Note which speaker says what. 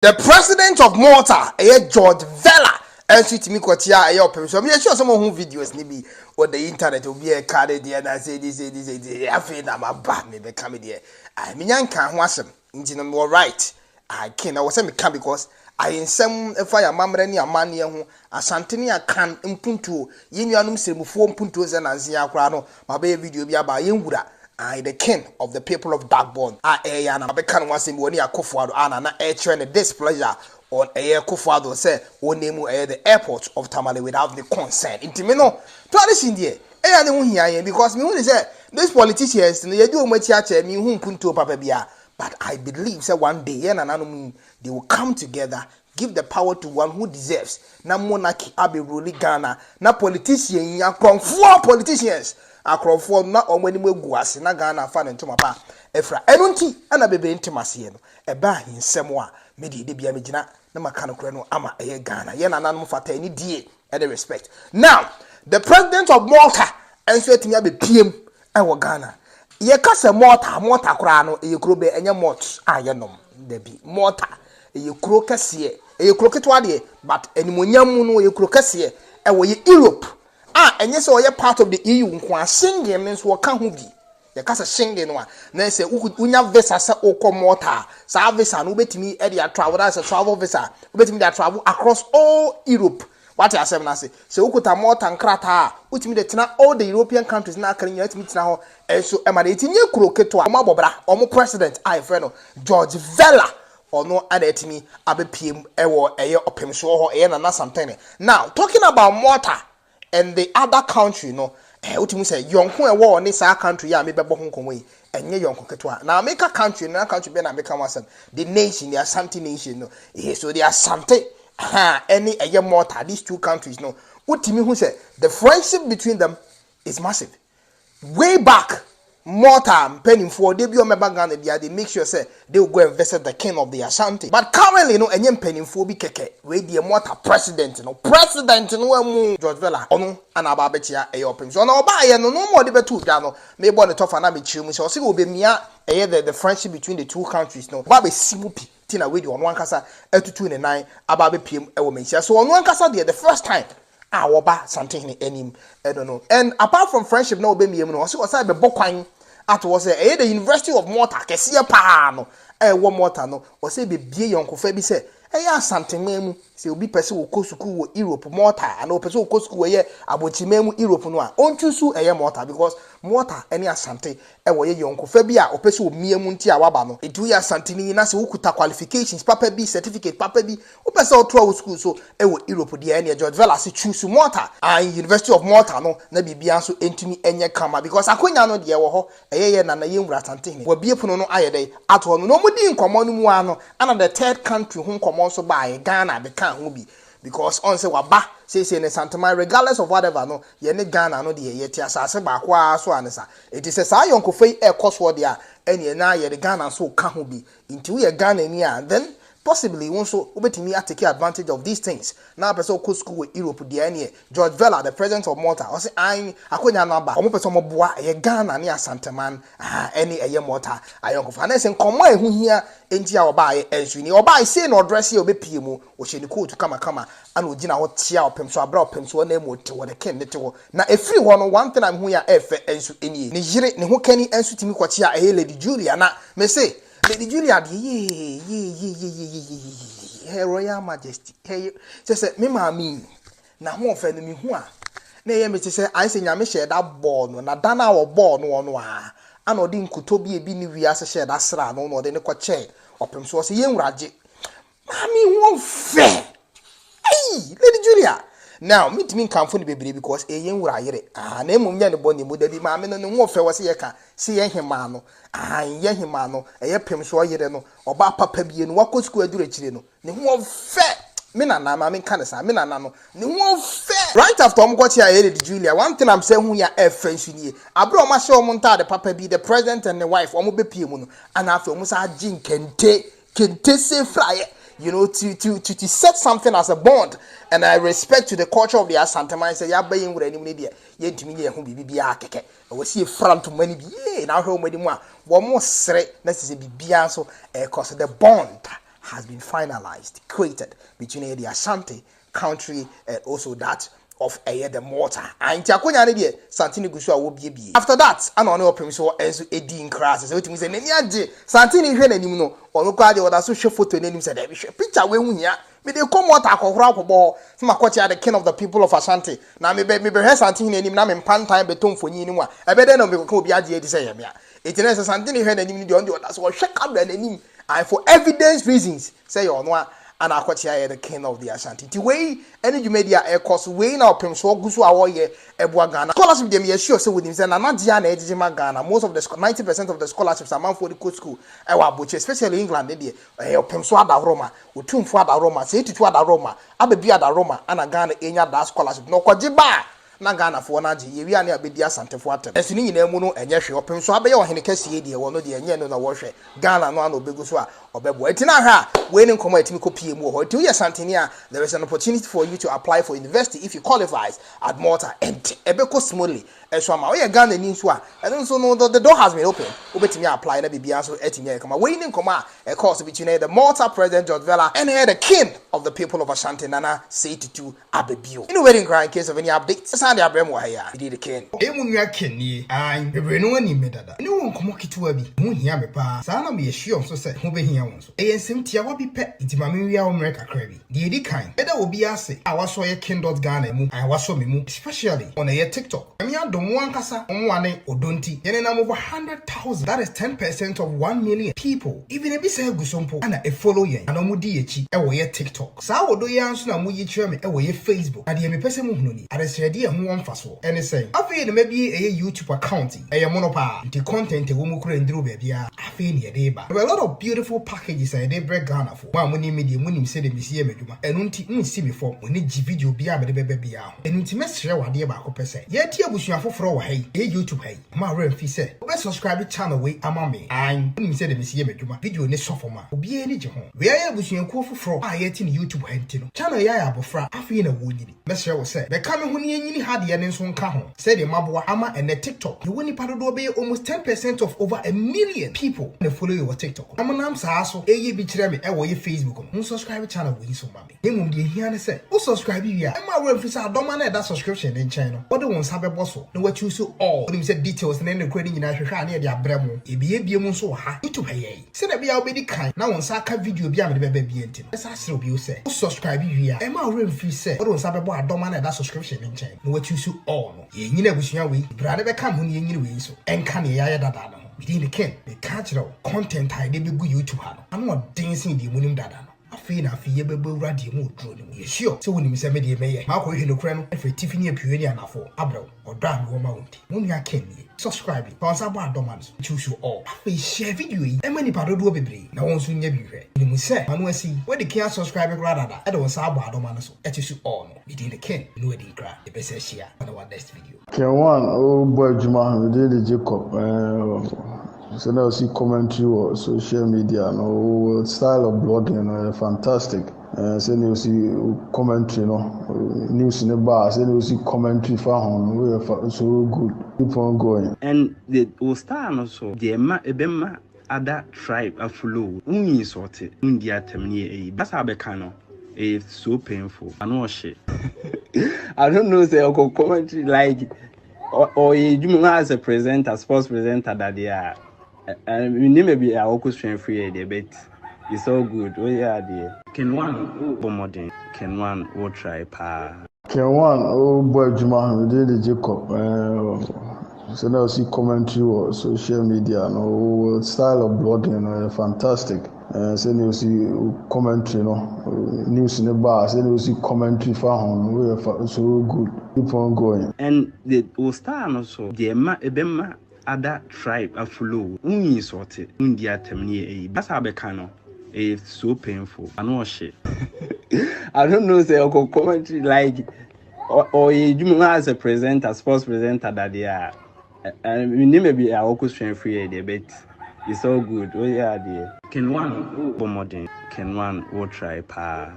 Speaker 1: The President of Malta, H.E George Vella, and sweet me quotia a your permission. I'm sure some who videos maybe on the internet will be a card and I say this, I feel I'm a bad me coming here. I mean, I can't watch them. Indeed, I'm all right. I can't. I was saying come because I in some fire mamma any a man who Asante can impunto. Yen yanum se mu 4 puntos and Azia Crano, my baby video be about Yenguda. I the king of the people of backbone. I bekan was him when he akufado na a displeasure on a kufado say one name the airport of Tamale without the consent. Intimino, tradition there. Because me say these politicians they do much me whom punto papa bia. But I believe say one day they will come together. Give the power to one who deserves. Na monarchy abe ruling Ghana. Na politicians ya four politicians. Akrofo na omani megu ase na Ghana fa ne ntoma pa efra enunti ana bebe ntimase no eba hinsem a medi de bia megina na maka no kure no ama eye Ghana ye nananom fata ni die and respect. Now the President of Malta enso etimi abepiem ewo Ghana ye kase Malta kura no eye kuro be enye malt ayenom debi Malta eye kuro kase eye kuro ketwa de but enimonyam no eye kuro kase ewo ye Europe. And yes, or you're part of the EU, who singing means what can't be. The cast of singing one. Then say, Unya visa, or Malta, service and ubet me, Eddie, travel as a travel visa, ubet me that travel across all Europe. What I say, so Ukuta Malta and Krata, which me that all the European countries now can yet meet now, and so emanating you croquet to a mobobra, or more president, I friend George Vella. Or no added me, Abe PM, Ewo, a year of him, so or and something. Now, talking about Malta. And the other country, no, what you say, young who war in this country, yeah, maybe Bohunkum and young Coquetois. Now, make a country, no country, Ben, I become the nation, the Asante nation, no, so the Asante, any a year more, these two countries, no. What to me who said the friendship between them is massive. Way back, Malta, penning for debut member Ghana, they make sure say they will go and visit the king of the Asante. But currently, no, and penning for be keke, where the Malta president, George Vella, ono, and Ababetia, a open. So, no, buy no more debate two, Dano, may born a tough and Abi Chum, so see will be mia, the friendship between the two countries, no, Baby Simupi, Tina video on one casa, 229, Ababe PM, a woman. So, on one casa, the first time. Oba Asantehene enim I don't know. And apart from friendship no be me no so say be bokwan at was the University of Malta kese pa no wo Malta no o say be bie yonkofa bi say Asantehene mu say obi pese wo kosuku wo Europe Malta and o pese wo kosuku wo ye abochimemu Europe no a ontusu Malta because Malta any Asante wo ye yonkofa bi a o pese wo miemu nti a waba no edu ye Asantehene na say wo kuta qualifications papa bi certificate papa bi o pese wo to school so wo Europe de any George Vella say choose Malta and University of Malta no na bibia so entumi enye kama because akonya no de wo ho ye na ye nwura Asantehene wo bie puno no ayede ato no mo di nkomo no mu ano ana the third country ho nkomo so ba Ghana be kan ho bi because on say waba say ne Santama regardless of whatever no ye ne Ghana no de ye ti asase ba kwa so anesa it is say yonkofei e koso de a ene na ye de Ghana so ka ho bi nti we Ghana ni a then possibly also obetimi take advantage of these things now person go school with Europe de ene George Vella the president of Malta o say an akonya no aba omo person mo boa ye Ghana ne Asanteman any eye Malta ayonkofa na say nkomo ehu hia enti a oba ye ensuni oba say no dress ye obepie mu o hye ni coat kama ana ogina ho tia opem so abra opem so na emu te wo de ken ne te wo na efiri ho no one thing I'm hu ya efe ensu enie ne yire ne ho kani ensu timi kwachi a Lady Julia na me say Lady Julia Her Royal Majesty. Hey, say me mami na ho ofe no me hu a na ye me say I say nyame share that ball no na dana wo ball no a ana odi nkuto bi ni wi ase share that sra no no de ne kwache opem so say ye nwuraje mami hu ofe hey Lady Julia now meet me come for the baby because e ye nwura yire na emum nya ne boni mu dadi mami no ne hu ofe wo say ye ka say ye hema no ye hema no eye pem so yire no oba papa bie no wakosuku adure chire no ne hu ofe me na na ma me kan sa me na na no ne hu ofe right after omgochi a Lady Julia one thing I'm saying hu ya efe nsunie abro ma hye omonta the papa bi the president and the wife omo be pie mu no ana afa omo sa agin kente say fly you know to set something as a bond and I respect to the culture of the Asante man say ya bayin wura anim ne de ye ntimi ye ho bibia akeke we see front to many bi na hwe omadi mu a wo mo sere na sese bibia so cause the bond has been finalized, created between the Asante country and also that of the Malta. And Tiakonya ne Santini Gusua will be. After that, I know Otumfuo Enso Edin Crass. So it means Santini Hene no or look at the other social photo name said picture when we me they come out akokra from the king of the people of Asante. Now me Santini name na me pan time beton for you no e be no me ko bi ade say ya me. It is Santini Hene name the other so check up the name and for evidence reasons say you no and akwatia the king of the Asante. The way any media air course way now Otumfuo gusu awoye ebua Ghana. Scholarship dem sure say with him say na dia na ejima Ghana. Most of the 90% of the scholarships are man for the coach school. Ewa Abuchi, especially England dey Otumfuo ada Roma, Otumfuo ada Roma, say Tutu ada Roma, abebi ada Roma and Ghana enya that scholarship. No kwajiba na Ghana for na je yewi ane abedi Asante fo atem. Esu ni nyina mu no enye hwe Otumfuo abeya ohene kase de wo no de enye no na wo hwe Ghana no ana obegu so a obebo etina ha we ni nkomo etimi kopie mu ho ti Asante ni a there is an opportunity for you to apply for university if you qualifies at Malta and ebeko smoothly eso ama we Ghana ni so a eno so no the door has been open obetimi apply na bibia so etimi e kama we ni nkomo a course between the Malta President George Vella and the king of the people of Asante Nana Osei Tutu abebio in wedding cry in case of any updates Sunday abrem wa here the king emunwa kenni an bebre no ani medada ni won nkomo kituwa bi mu hia me pa sa na me hwe so se ho be hia won so ensem tia wa bi pe itimame wi a America krabi the edi kan eda obi ase a waso ye king.ghana mu a waso me mu especially on a TikTok emi adom wankasa omwane odonti yene na mo 100,000 that is 10% of 1 million people even ebi say gusompo ana e follow yen ana mo di echi e wo ye TikTok sa wodo ye anso na mo yi kire me e wo ye Facebook na de me pese mo hunu ni aresrede e ho wonfa so ene say afi ne mabie e YouTube account e ye monopa the content e wo mu kura ndiro ba bia afi ne ye de ba there are a lot of beautiful packages I dey break Ghana for wa mo ni media mo ni se de me sie meduma enu nti nsi me for mo ni gi video bia me de bebe bia ho enu nti mesre wade ba ko pese ye ti abusua foforo wa hai e YouTube hai ma remfi se obe subscribe channel we ama me an ni se de me sie meduma video ne sofo ma obi eni je ho we ya abusua ko foforo a ye ti ni YouTube hai nti no channel ya abofra afi na wo ni mesre wo se be ka me ho ni enyini hade ne nso nka ho se de maboa ama ene TikTok ye woni padodo be almost 10% of over 1 million people na follow your TikTok amanam sa so eye bi kire me e wo ye Facebook no subscribe channel we so ma me emum de hia ne se wo subscribe wi a ma wo mfi sa adoma na da subscription ne nchen no wo de won sa be boso na wa choose all wo say details na ne credit nyina hwehwa na e de abramo ebie mu so ha YouTube haye se na bia wo be di kan na won sa ka video bia me de be bia nti esa sere obi wo se wo subscribe wi a ma wo mfi se wo de won sa be bo adoma na da subscription ne nchen na wa choose all no ye nyina busua we bra ne be kam ho ne ye nyini we so enka ne ya dada no within the ken the catch content I dey be go YouTube ha no ano dancing the munim dada no afi na afi ye bebe radio mu odro ne ye sure so woni se me de meye ma ko hwe no kura no afi tifini apiwe ni anafo abro odra me wo ma wonti mu nua ken ni subscribe sponsor bo adoman choose all afi share video yi e mani padodo bebre na won so nya bi hwe ni mu se manu asi we de can subscribe kura dada e de won sa bo adoman so e choose all no within the ken no we dey kra e be say share on our next video
Speaker 2: K1 oh boy Juma we dey Jacob so now see commentary or social media no style of blogging fantastic say you see commentary no news in the bar say you see commentary for home so good keep on going
Speaker 3: and the star also the ebema other tribe aflow unyi sorted India temni that's how becano it's so painful I know shit I don't know say commentary like or you as a presenter sports presenter that they are and maybe I will question free a bit. It's all good. Oh yeah, dear. Can one modern? Can one will try pa?
Speaker 2: K1 oh boy Juma we dey Jacob so now see commentary or social media no style of blogging fantastic say you see commentary no news in the bar say you see commentary for home so good keep on going
Speaker 3: and the star also the ebema other tribe aflow unyi sorted India temni that's how becano it's so painful I know shit I don't know say commentary like or you as a presenter sports presenter that they are and maybe I will question free a bit it's all good oh yeah dear can one modern can one will try pa